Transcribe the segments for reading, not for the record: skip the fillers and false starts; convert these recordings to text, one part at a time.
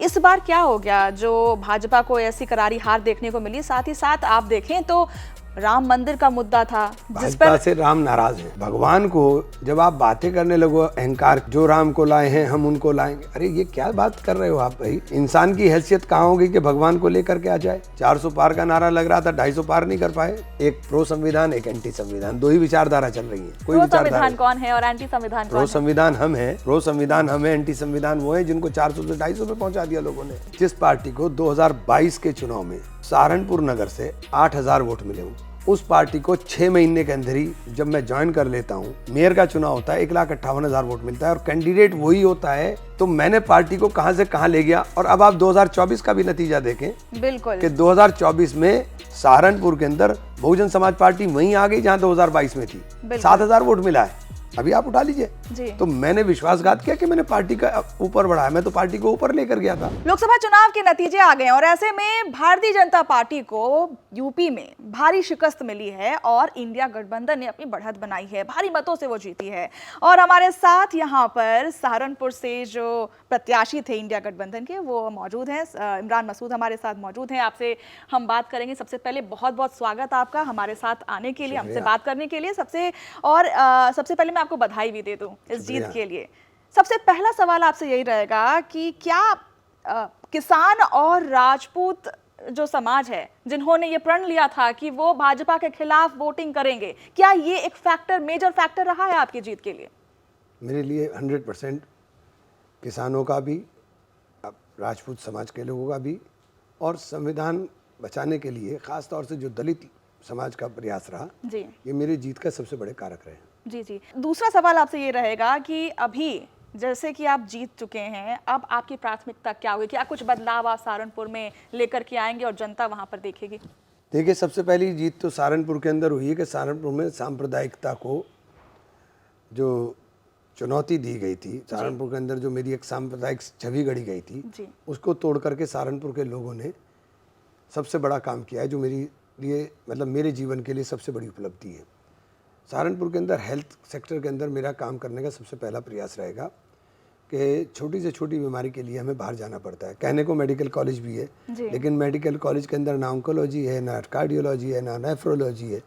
इस बार क्या हो गया जो भाजपा को ऐसी करारी हार देखने को मिली? साथ ही साथ आप देखें तो राम मंदिर का मुद्दा था जिस पर भाजपा से राम नाराज है। भगवान को जब आप बातें करने लगो अहंकार, जो राम को लाए हैं हम उनको लाएंगे, अरे ये क्या बात कर रहे हो आप भाई? इंसान की हैसियत कहाँ होगी कि भगवान को लेकर के आ जाए? 400 पार का नारा लग रहा था, 250 पार नहीं कर पाए। एक प्रो संविधान, एक एंटी संविधान, दो ही विचारधारा चल रही है। कोई प्रो संविधान कौन है और एंटी संविधान प्रो संविधान हम है, प्रो संविधान हम है, एंटी संविधान वो है जिनको 400 से 250 पे पहुंचा दिया लोगों ने। जिस पार्टी को 2022 के चुनाव में सहारनपुर नगर से 8000 वोट मिले, उस पार्टी को 6 महीने के अंदर ही जब मैं ज्वाइन कर लेता हूँ, मेयर का चुनाव होता है, 1,58,000 वोट मिलता है और कैंडिडेट वही होता है, तो मैंने पार्टी को कहां से कहां ले गया। और अब आप 2024 का भी नतीजा देखें, बिल्कुल कि 2024 में सहारनपुर के अंदर बहुजन समाज पार्टी वहीं आ गई जहां 2022 में थी, 7,000 वोट मिला है। अभी आप उठा लीजिए। तो मैंने विश्वासघात किया कि मैंने पार्टी का ऊपर बढ़ाया, मैं तो पार्टी को ऊपर लेकर गया था। लोकसभा चुनाव के नतीजे आ गए और ऐसे में भारतीय जनता पार्टी को यूपी में भारी शिकस्त मिली है और इंडिया गठबंधन ने अपनी बढ़त बनाई है, भारी मतों से वो जीती है। और हमारे साथ यहाँ पर सहारनपुर से जो प्रत्याशी थे इंडिया गठबंधन के, वो मौजूद हैं। इमरान मसूद हमारे साथ मौजूद हैं, आपसे हम बात करेंगे। सबसे पहले बहुत बहुत स्वागत आपका हमारे साथ आने के लिए, हमसे बात करने के लिए। सबसे पहले मैं आपको बधाई भी दे दूं इस जीत के लिए। सबसे पहला सवाल आपसे यही रहेगा कि क्या किसान और राजपूत जो समाज है, जिन्होंने ये प्रण लिया था कि वो भाजपा के खिलाफ वोटिंग करेंगे, क्या ये एक फैक्टर, मेजर फैक्टर रहा है आपकी जीत के लिए? मेरे लिए 100% किसानों का भी, राजपूत समाज के लोगों का भी और संविधान बचाने के लिए खास तौर से जो दलित समाज का प्रयास रहा जी, ये मेरी जीत का सबसे बड़े कारक रहे। जी। दूसरा सवाल आपसे ये रहेगा कि अभी जैसे कि आप जीत चुके हैं, अब आपकी प्राथमिकता क्या होगी? क्या कुछ बदलाव आप सहारनपुर में लेकर के आएंगे और जनता वहां पर देखेगी? देखिए, सबसे पहली जीत तो सहारनपुर के अंदर हुई है कि सहारनपुर में सांप्रदायिकता को जो चुनौती दी गई थी, सहारनपुर के अंदर जो मेरी एक सांप्रदायिक छवि गढ़ी गई थी, उसको तोड़ करके सहारनपुर के लोगों ने सबसे बड़ा काम किया है, जो मेरे लिए, मतलब मेरे जीवन के लिए सबसे बड़ी उपलब्धि है। सहारनपुर के अंदर हेल्थ सेक्टर के अंदर मेरा काम करने का सबसे पहला प्रयास रहेगा कि छोटी से छोटी बीमारी के लिए हमें बाहर जाना पड़ता है। कहने को मेडिकल कॉलेज भी है, लेकिन मेडिकल कॉलेज के अंदर ना ऑन्कोलॉजी है, ना कार्डियोलॉजी है, ना नेफ्रोलॉजी है,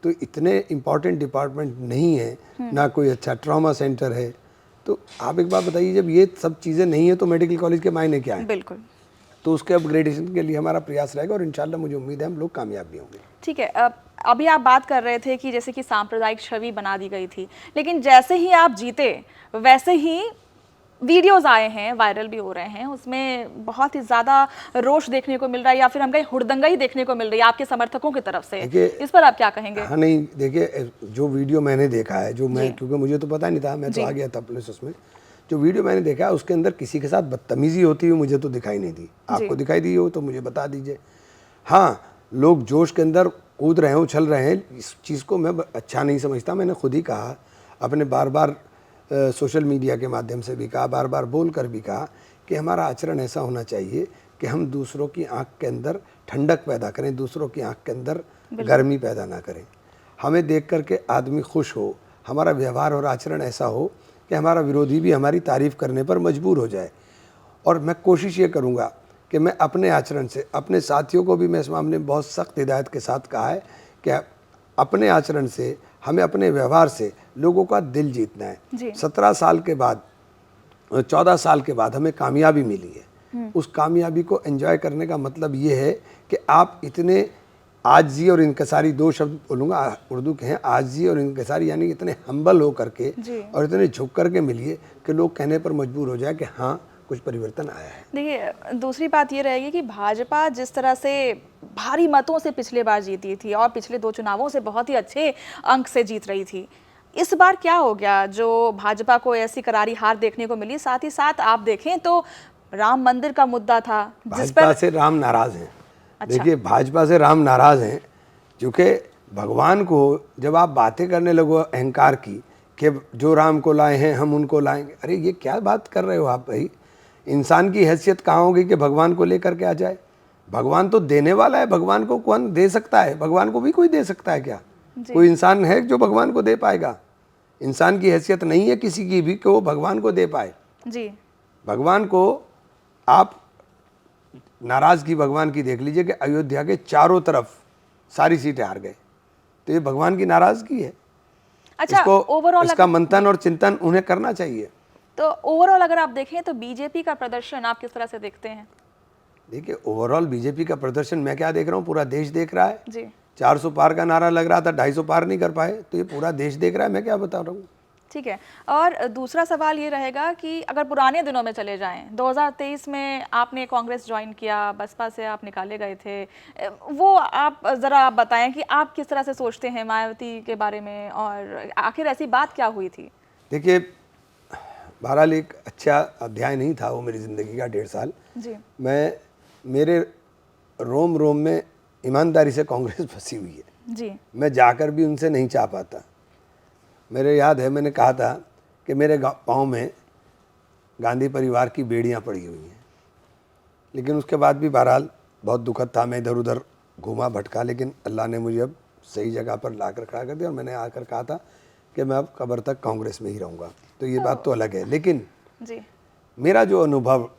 तो इतने इम्पॉर्टेंट डिपार्टमेंट नहीं है, ना कोई अच्छा ट्रॉमा सेंटर है। तो आप एक बात बताइए, जब ये सब चीज़ें नहीं है तो मेडिकल कॉलेज के मायने क्या है? बिल्कुल। तो उसके अपग्रेडेशन के लिए हमारा प्रयास रहेगा और इंशाल्लाह मुझे उम्मीद है हम लोग कामयाब भी होंगे। ठीक है, अभी आप बात कर रहे थे कि जैसे कि सांप्रदायिक छवि बना दी गई थी, लेकिन जैसे ही आप जीते वैसे ही वीडियोस आए हैं, वायरल भी हो रहे हैं, उसमें बहुत ही ज़्यादा रोष देखने को मिल रहा है या फिर हम कहीं हुड़दंगा ही देखने को मिल रही है आपके समर्थकों की तरफ से। इस पर आप क्या कहेंगे? हाँ, नहीं, देखिए, जो वीडियो मैंने देखा है, जो मैं, क्योंकि मुझे तो पता नहीं था, मैं तो आ गया था पुलिस उसमें, जो वीडियो मैंने देखा है उसके अंदर किसी के साथ बदतमीजी होती हुई मुझे तो दिखाई नहीं दी। आपको दिखाई दी हो तो मुझे बता दीजिए। हाँ, लोग जोश के अंदर कूद रहे हैं, उछल रहे हैं, इस चीज़ को मैं अच्छा नहीं समझता। मैंने खुद ही कहा, अपने बार बार सोशल मीडिया के माध्यम से भी कहा, बार बार बोल कर भी कहा कि हमारा आचरण ऐसा होना चाहिए कि हम दूसरों की आंख के अंदर ठंडक पैदा करें, दूसरों की आंख के अंदर गर्मी पैदा ना करें। हमें देख कर के आदमी खुश हो, हमारा व्यवहार और आचरण ऐसा हो कि हमारा विरोधी भी हमारी तारीफ़ करने पर मजबूर हो जाए। और मैं कोशिश ये करूँगा कि मैं अपने आचरण से, अपने साथियों को भी मैं इस मामले में बहुत सख्त हिदायत के साथ कहा है कि अपने आचरण से, हमें अपने व्यवहार से लोगों का दिल जीतना है। 17 साल के बाद, 14 साल के बाद हमें कामयाबी मिली है। उस कामयाबी को एंजॉय करने का मतलब ये है कि आप इतने आजी और इनकसारी, दो शब्द बोलूँगा उर्दू के हैं, आजी और इनकसारी, यानी इतने हम्बल हो करके और इतने झुक करके मिलिए कि लोग कहने पर मजबूर हो जाए कि हाँ, कुछ परिवर्तन आया है। देखिए, दूसरी बात ये रहेगी कि भाजपा जिस तरह से भारी मतों से पिछले बार जीती थी और पिछले 2 चुनावों से बहुत ही अच्छे अंक से जीत रही थी, इस बार क्या हो गया जो भाजपा को ऐसी करारी हार देखने को मिली? साथ ही साथ आप देखें तो राम मंदिर का मुद्दा था जिस पर भाजपा से राम नाराज हैं। देखिए, भाजपा से राम नाराज हैं क्योंकि भगवान को जब आप बातें करने लगो अहंकार की कि जो राम को लाए हैं हम उनको लाएंगे, अरे ये क्या बात कर रहे हो आप भाई? इंसान की हैसियत कहाँ होगी कि भगवान को लेकर के आ जाए? भगवान तो देने वाला है, भगवान को कौन दे सकता है? भगवान को भी कोई दे सकता है क्या? कोई इंसान है जो भगवान को दे पाएगा? इंसान की हैसियत नहीं है किसी की भी कि वो भगवान को दे पाए। जी, भगवान को आप नाराज़गी भगवान की देख लीजिए कि अयोध्या के चारों तरफ सारी सीटें हार गए, तो ये भगवान की नाराज़गी है। अच्छा, इसको ओवरऑल इसका मंथन और चिंतन उन्हें करना चाहिए। तो ओवरऑल अगर आप देखें तो बीजेपी का प्रदर्शन आप किस तरह से देखते हैं? देखिए, ओवरऑल बीजेपी का प्रदर्शन मैं क्या देख रहा हूँ, पूरा देश देख रहा है। जी 400 पार का नारा लग रहा था, 250 पार नहीं कर पाए, तो ये पूरा देश देख रहा है, मैं क्या बता रहा हूँ। ठीक है। और दूसरा सवाल ये रहेगा कि अगर पुराने दिनों में चले जाएं, 2023 में आपने कांग्रेस ज्वाइन किया, बसपा से आप निकाले गए थे, वो आप ज़रा आप बताएं कि आप किस तरह से सोचते हैं मायावती के बारे में, और आखिर ऐसी बात क्या हुई थी? देखिए, बहरहाल एक अच्छा अध्याय नहीं था वो मेरी ज़िंदगी का 1.5 साल। जी मेरे रोम रोम में ईमानदारी से कांग्रेस फंसी हुई है। जी मैं जाकर भी उनसे नहीं चाह पाता। मेरे याद है, मैंने कहा था कि मेरे पाँव में गांधी परिवार की बेड़ियाँ पड़ी हुई हैं, लेकिन उसके बाद भी बहरहाल बहुत दुखद था। मैं इधर उधर घूमा भटका, लेकिन अल्लाह ने मुझे अब सही जगह पर ला कर खड़ा कर दिया, और मैंने आकर कहा था कि मैं अब कब्र तक कांग्रेस में ही रहूँगा। तो ये बात तो अलग है, लेकिन जी मेरा जो अनुभव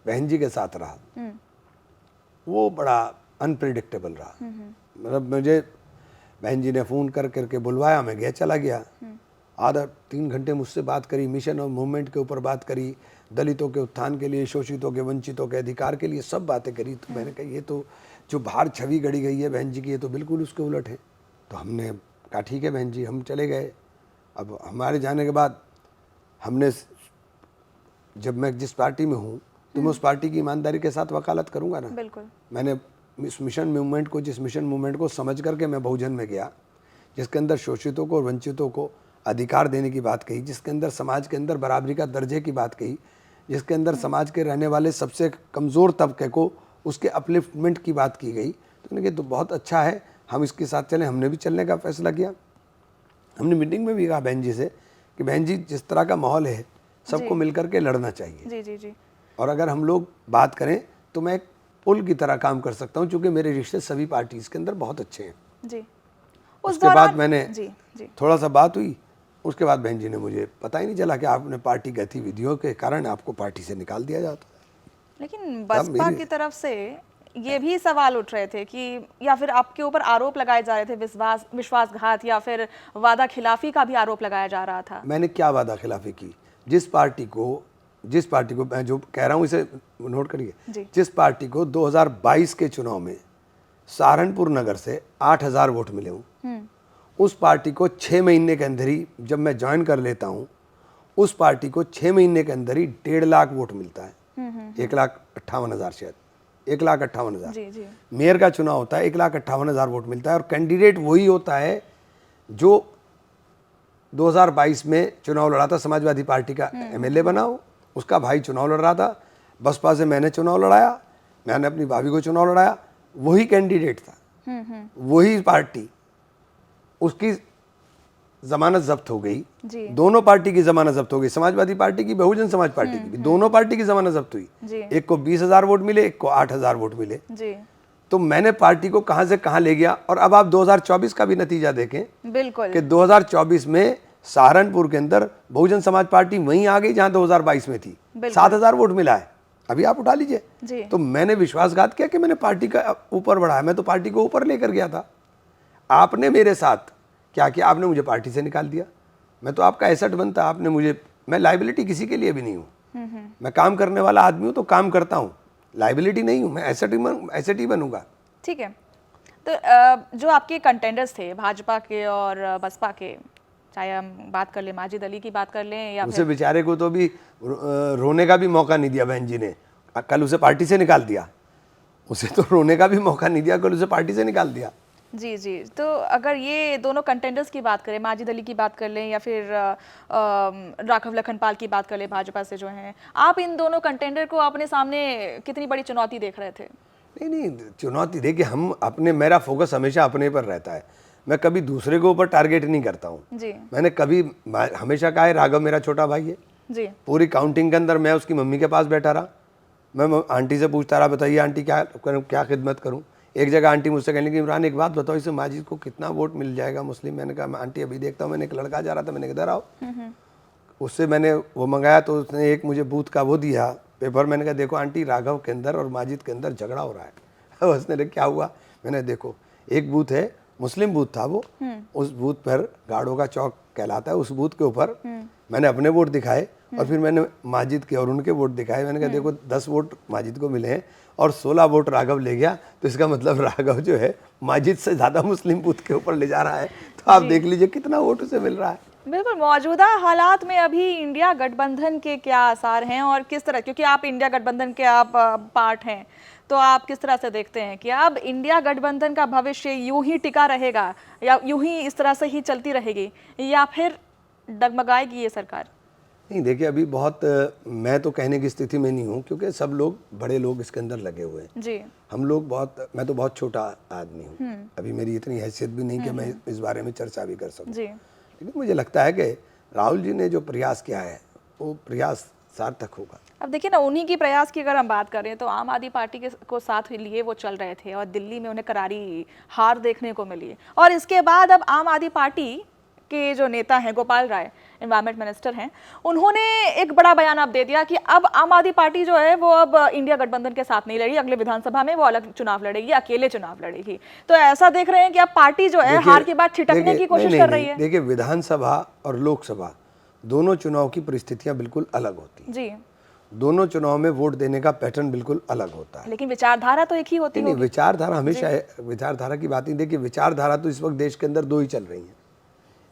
बहन जी के साथ रहा वो बड़ा अनप्रिडिक्टेबल रहा। मतलब मुझे बहन जी ने फ़ोन कर करके बुलवाया, मैं गया, चला गया। आधा 3 घंटे मुझसे बात करी, मिशन और मूवमेंट के ऊपर बात करी, दलितों के उत्थान के लिए, शोषितों के, वंचितों के अधिकार के लिए सब बातें करी। तो मैंने कहा ये तो जो बाहर छवि गढ़ी गई है बहन जी की, ये तो बिल्कुल उसके उलट है। तो हमने कहा ठीक है बहन जी, हम चले गए। अब हमारे जाने के बाद हमने, जब मैं जिस पार्टी में हूँ तो मैं उस पार्टी की ईमानदारी के साथ वकालत करूँगा ना। बिल्कुल। मैंने इस मिशन मूवमेंट को, जिस मिशन मूवमेंट को समझ करके मैं बहुजन में गया, जिसके अंदर शोषितों को और वंचितों को अधिकार देने की बात कही, जिसके अंदर समाज के अंदर बराबरी का दर्जे की बात कही, जिसके अंदर समाज के रहने वाले सबसे कमज़ोर तबके को उसके अपलिफ्टमेंट की बात की गई, तो उन्होंने कहा तो बहुत अच्छा है, हम इसके साथ चलें। हमने भी चलने का फैसला किया। हमने मीटिंग में भी कहा बहन जी से कि बहन जी, जिस तरह का माहौल है सबको मिलकर के लड़ना चाहिए। जी जी जी और अगर हम लोग बात करें तो मैं एक पुल की तरह काम कर सकता हूं, क्योंकि मेरे रिश्ते सभी पार्टीज़ के अंदर बहुत अच्छे हैं। जी। उसके बाद मैंने जी जी थोड़ा सा बात हुई, उसके बाद बहन जी ने, मुझे पता ही नहीं चला कि आपने पार्टी गतिविधियों के कारण आपको पार्टी से निकाल दिया जाता है। लेकिन बसपा की तरफ से ये भी सवाल उठ रहे थे कि, या फिर आपके ऊपर आरोप लगाए जा रहे थे विश्वासघात या फिर वादा खिलाफी का भी आरोप लगाया जा रहा था। मैंने क्या वादा खिलाफी की? जिस पार्टी को मैं जो कह रहा हूँ इसे नोट करिए, जिस पार्टी को 2022 के चुनाव में सहारनपुर नगर से 8,000 वोट मिले हूँ, उस पार्टी को 6 महीने के अंदर ही, जब मैं ज्वाइन कर लेता हूँ, उस पार्टी को 6 महीने के अंदर ही 1.5 लाख वोट मिलता है। 1,58,000, शायद 1,58,000। जी जी मेयर का चुनाव होता है, 1,58,000 वोट मिलता है, और कैंडिडेट वही होता है जो 2022 में चुनाव लड़ा था, समाजवादी पार्टी का एमएलए बना हो, उसका भाई चुनाव लड़ रहा था, बसपा से मैंने चुनाव लड़ाया, मैंने अपनी भाभी को चुनाव लड़ाया, वही कैंडिडेट था, वही पार्टी, उसकी जमानत जब्त हो गई। दोनों पार्टी की जमानत जब्त हो गई, समाजवादी पार्टी की, बहुजन समाज पार्टी की भी, दोनों पार्टी की जमानत जब्त हुई। एक को 20,000 वोट मिले, एक को 8,000 वोट मिले। तो मैंने पार्टी को कहां से कहां ले गया। और अब आप 2024 का भी नतीजा देखें, बिल्कुल, कि 2024 में सहारनपुर के अंदर बहुजन समाज पार्टी वहीं आ गई जहां 2022 में थी, 7,000 वोट मिला है। अभी आप उठा लीजिए। तो मैंने विश्वासघात किया कि मैंने पार्टी का ऊपर बढ़ाया, मैं तो पार्टी को ऊपर लेकर गया था। आपने मेरे साथ क्या किया? आपने मुझे पार्टी से निकाल दिया। मैं तो आपका एसेट बनता, आपने मुझे, मैं लाइबिलिटी किसी के लिए भी नहीं हूँ। मैं काम करने वाला आदमी हूँ, तो काम करता हूँ, लाइबिलिटी नहीं हूँ, मैं एसेट ही बनूंगा। ठीक है। तो जो आपके कंटेंडर्स थे भाजपा के और बसपा के, चाहे हम बात कर लें माजिद अली की बात कर लें, या उसे बेचारे को तो भी रोने का भी मौका नहीं दिया बहन जी ने। कल उसे पार्टी से निकाल दिया, उसे तो रोने का भी मौका नहीं दिया, कल उसे पार्टी से निकाल दिया। जी जी। तो अगर ये दोनों कंटेंडर्स की बात करें, माजिद अली की बात कर लें या फिर राघव लखनपाल की बात कर लें भाजपा से जो हैं, आप इन दोनों कंटेंडर को अपने सामने कितनी बड़ी चुनौती देख रहे थे? नहीं, चुनौती देखिए, हम अपने, मेरा फोकस हमेशा अपने पर रहता है, मैं कभी दूसरे के ऊपर टारगेट नहीं करता हूँ। मैंने कभी हमेशा कहा है राघव मेरा छोटा भाई है जी। पूरी काउंटिंग के अंदर मैं उसकी मम्मी के पास बैठा रहा, मैं आंटी से पूछता रहा, बताइए आंटी क्या खिदमत करूँ। एक जगह आंटी मुझसे कहने की, इमरान एक बात बताओ, इसे माजिद को कितना वोट मिल जाएगा मुस्लिम? मैंने कहा आंटी अभी देखता हूँ। मैंने एक लड़का जा रहा था, मैंने इधर आओ, उससे मैंने वो मंगाया, तो उसने एक मुझे बूथ का वो दिया, पेपर, मैंने कहा देखो आंटी, राघव के अंदर और माजिद के अंदर झगड़ा हो रहा है। उसने कहा क्या हुआ? मैंने देखो, एक बूथ है, मुस्लिम बूथ था वो, उस बूथ पर गाड़ों का चौक कहलाता है, उस बूथ के ऊपर मैंने अपने वोट दिखाए और फिर मैंने माजिद के और उनके वोट दिखाए। मैंने कहा देखो 10 वोट माजिद को मिले हैं और 16 वोट राघव ले गया, तो इसका मतलब राघव जो है माजिद से ज़्यादा मुस्लिम बूथ के ऊपर ले जा रहा है। तो आप देख लीजिए कितना वोट उसे मिल रहा है। बिल्कुल, मौजूदा हालात में अभी इंडिया गठबंधन के क्या आसार हैं और किस तरह, क्योंकि आप इंडिया गठबंधन के आप पार्ट हैं, तो आप किस तरह से देखते हैं कि अब इंडिया गठबंधन का भविष्य यूं ही टिका रहेगा या यूं ही इस तरह से ही चलती रहेगी या फिर डगमगाएगी ये सरकार? नहीं देखिए, अभी बहुत मैं तो कहने की स्थिति में नहीं हूँ, क्योंकि सब लोग, बड़े लोग इसके अंदर लगे हुए हैं जी। हम लोग बहुत, मैं तो बहुत छोटा आदमी हूँ, अभी मेरी इतनी हैसियत भी नहीं कि मैं इस बारे में चर्चा भी कर सकूँ। जी। लेकिन मुझे लगता है कि राहुल जी ने जो प्रयास किया है वो प्रयास सार्थक होगा। अब देखिए ना, उन्हीं की प्रयास की अगर हम बात करें तो आम आदमी पार्टी के को साथ लिए वो चल रहे थे और दिल्ली में उन्हें करारी हार देखने को मिली, और इसके बाद अब आम आदमी पार्टी के जो नेता हैं, गोपाल राय एनवायरमेंट मिनिस्टर हैं, उन्होंने एक बड़ा बयान अब दे दिया कि अब आम आदमी पार्टी जो है वो अब इंडिया गठबंधन के साथ नहीं लड़ी, अगले विधानसभा में वो अलग चुनाव लड़ेगी, अकेले चुनाव लड़ेगी। तो ऐसा देख रहे हैं कि अब पार्टी जो है हार के बाद छिटकने की कोशिश कर रही है। देखिए, विधानसभा और लोकसभा दोनों चुनाव की परिस्थितियां बिल्कुल अलग होती हैं जी। दोनों चुनाव में वोट देने का पैटर्न बिल्कुल अलग होता है, लेकिन विचारधारा तो एक ही होती है। विचारधारा हमेशा, विचारधारा की बात नहीं। देखिए, विचारधारा तो इस वक्त देश के अंदर दो ही चल रही है,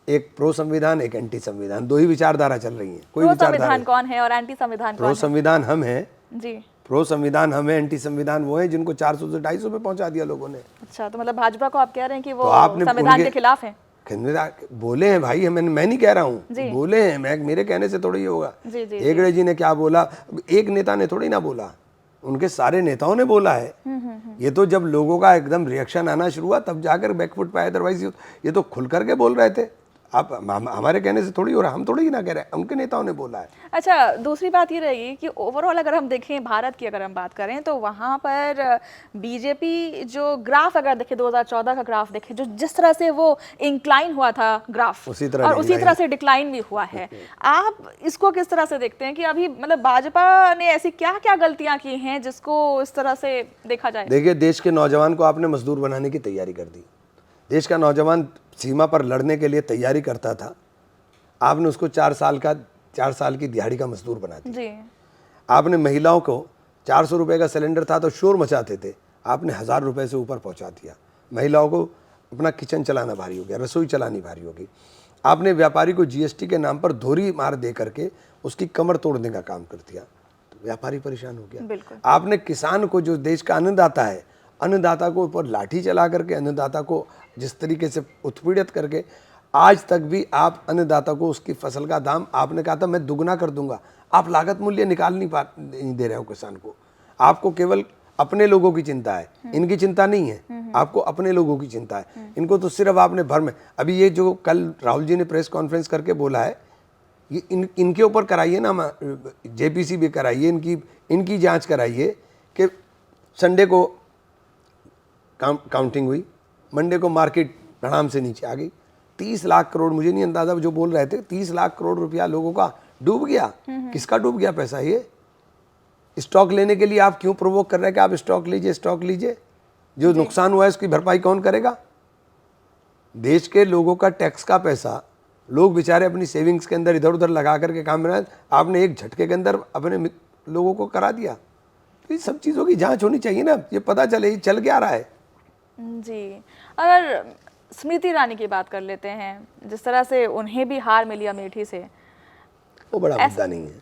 एक प्रो संविधान, एक एंटी संविधान, दो ही विचारधारा चल रही है। कोई विचारधारा, संविधान कौन है और एंटी संविधान कौन है? प्रो संविधान हम हैं जी। प्रो संविधान हम हैं, एंटी संविधान वो है जिनको 400 से 250 पे पहुंचा दिया लोगों ने। अच्छा, तो मतलब भाजपा को आप कह रहे हैं कि वो आपने संविधान के खिलाफ है? बोले हैं भाई, मैं नहीं कह रहा हूँ, बोले हैं, मैं मेरे कहने से थोड़ी होगा। हेगड़े जी ने क्या बोला, एक नेता ने थोड़ी ना बोला, उनके सारे नेताओं ने बोला है। ये तो जब लोगों का एकदम रिएक्शन आना शुरू हुआ तब जाकर बैकफुट पे आए, अदरवाइज ये तो खुल करके बोल रहे थे। आप हमारे कहने से थोड़ी हो रहा, हम थोड़ी ना कह रहे हैं, उनके नेताओं ने बोला है। अच्छा, दूसरी बात ये रहेगी कि ओवरऑल अगर हम देखें भारत की, अगर हम बात करें तो वहाँ पर बीजेपी जो ग्राफ अगर देखें, 2014 का ग्राफ देखें, जो जिस तरह से वो इंक्लाइन हुआ था ग्राफ, उसी तरह से डिक्लाइन भी हुआ है। आप इसको किस तरह से देखते हैं कि अभी मतलब भाजपा ने ऐसी क्या क्या गलतियां की हैं जिसको इस तरह से देखा जाए? देखिए, देश के नौजवान को आपने मजदूर बनाने की तैयारी कर दी। देश का नौजवान सीमा पर लड़ने के लिए तैयारी करता था, आपने उसको 4 साल की दिहाड़ी का मजदूर बना दिया जी। आपने महिलाओं को 400 रुपए का सिलेंडर था तो शोर मचाते थे, आपने 1000 रुपए से ऊपर पहुंचा दिया। महिलाओं को अपना किचन चलाना भारी हो गया, रसोई चलानी भारी हो गई। आपने व्यापारी को जीएसटी के नाम पर धोरी मार दे करके उसकी कमर तोड़ने का काम कर दिया, तो व्यापारी परेशान हो गया। आपने किसान को, जो देश का अन्नदाता है, अन्नदाता को ऊपर लाठी चला करके अन्नदाता को जिस तरीके से उत्पीड़ित करके, आज तक भी आप अन्नदाता को उसकी फसल का दाम, आपने कहा था मैं दुगना कर दूंगा, आप लागत मूल्य निकाल नहीं दे रहे हो किसान को। आपको केवल अपने लोगों की चिंता है, इनकी चिंता नहीं है, आपको अपने लोगों की चिंता है। इनको तो सिर्फ आपने भर में, अभी ये जो कल राहुल जी ने प्रेस कॉन्फ्रेंस करके बोला है, ये इनके ऊपर कराइए ना, जेपीसी भी कराइए, इनकी जांच कराइए कि संडे को काउंटिंग हुई, मंडे को मार्केट धड़ाम से नीचे आ गई, 30 लाख करोड़, मुझे नहीं अंदाजा जो बोल रहे थे, 30 लाख करोड़ रुपया लोगों का डूब गया। किसका डूब गया पैसा? ये स्टॉक लेने के लिए आप क्यों प्रोवोक कर रहे हैं कि आप स्टॉक लीजिए? जो नुकसान हुआ है उसकी भरपाई कौन करेगा? देश के लोगों का टैक्स का पैसा लोग बेचारे अपनी सेविंग्स के अंदर इधर उधर लगा करके काम बनाए, आपने एक झटके के अंदर अपने लोगों को करा दिया। तो ये सब चीज़ों की जांच होनी चाहिए ना, ये पता चले ये चल क्या रहा है जी। अगर स्मृति ईरानी की बात कर लेते हैं, जिस तरह से उन्हें भी हार मिली अमेठी से, वो बड़ा मुद्दा नहीं है।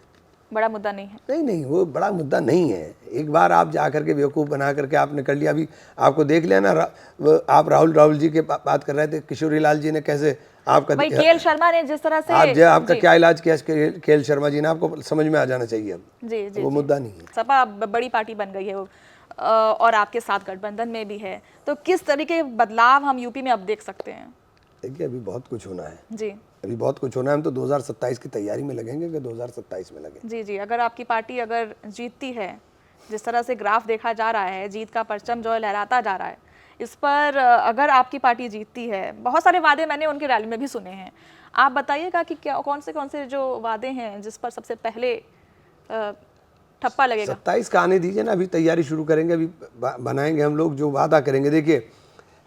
बड़ा मुद्दा नहीं है? नहीं, वो बड़ा मुद्दा नहीं है। एक बार आप जा करके बेवकूफ़ बना करके आपने कर लिया। अभी आपको देख लिया ना, आप राहुल जी के बात कर रहे थे, किशोरी लाल जी ने कैसे आपका, भाई केएल शर्मा ने जिस तरह से आपका क्या इलाज किया केएल शर्मा जी ने, आपको समझ में आ जाना चाहिए अब। जी, वो मुद्दा नहीं है। सपा बड़ी पार्टी बन गई है और आपके साथ गठबंधन में भी है, तो किस तरीके के बदलाव हम यूपी में अब देख सकते हैं? देखिए, अभी बहुत कुछ होना है जी, अभी बहुत कुछ होना है। हम तो 2027 की तैयारी में लगेंगे कि 2027 में लगे। जी, अगर आपकी पार्टी अगर जीतती है, जिस तरह से ग्राफ देखा जा रहा है, जीत का परचम जो है लहराता जा रहा है, इस पर अगर आपकी पार्टी जीतती है, बहुत सारे वादे मैंने उनकी रैली में भी सुने हैं, आप बताइएगा कि क्या कौन से जो वादे हैं जिस पर सबसे पहले ठप्पा लगेगा। 27 का आने दीजिए ना, अभी तैयारी शुरू करेंगे, अभी बनाएंगे हम लोग जो वादा करेंगे। देखिए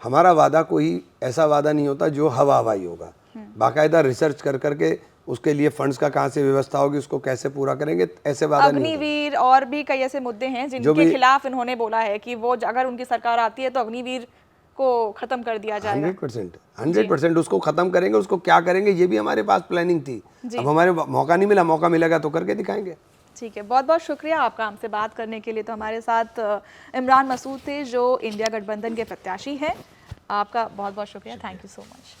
हमारा वादा कोई ऐसा वादा नहीं होता जो हवा हवाई होगा, बाकायदा रिसर्च कर करके उसके लिए फंड्स का कहाँ से व्यवस्था होगी, उसको कैसे पूरा करेंगे, ऐसे वादा नहीं होता। अग्निवीर और भी कई ऐसे मुद्दे हैं जिनके खिलाफ इन्होंने बोला है कि वो अगर उनकी सरकार आती है तो अग्निवीर को खत्म कर दिया जाएगा। 100% उसको खत्म करेंगे। उसको क्या करेंगे ये भी हमारे पास प्लानिंग थी, अब हमारे मौका नहीं मिला, मौका मिलेगा तो करके दिखाएंगे। ठीक है, बहुत बहुत शुक्रिया आपका हमसे बात करने के लिए। तो हमारे साथ इमरान मसूद थे जो इंडिया गठबंधन के प्रत्याशी हैं। आपका बहुत बहुत शुक्रिया, थैंक यू सो मच।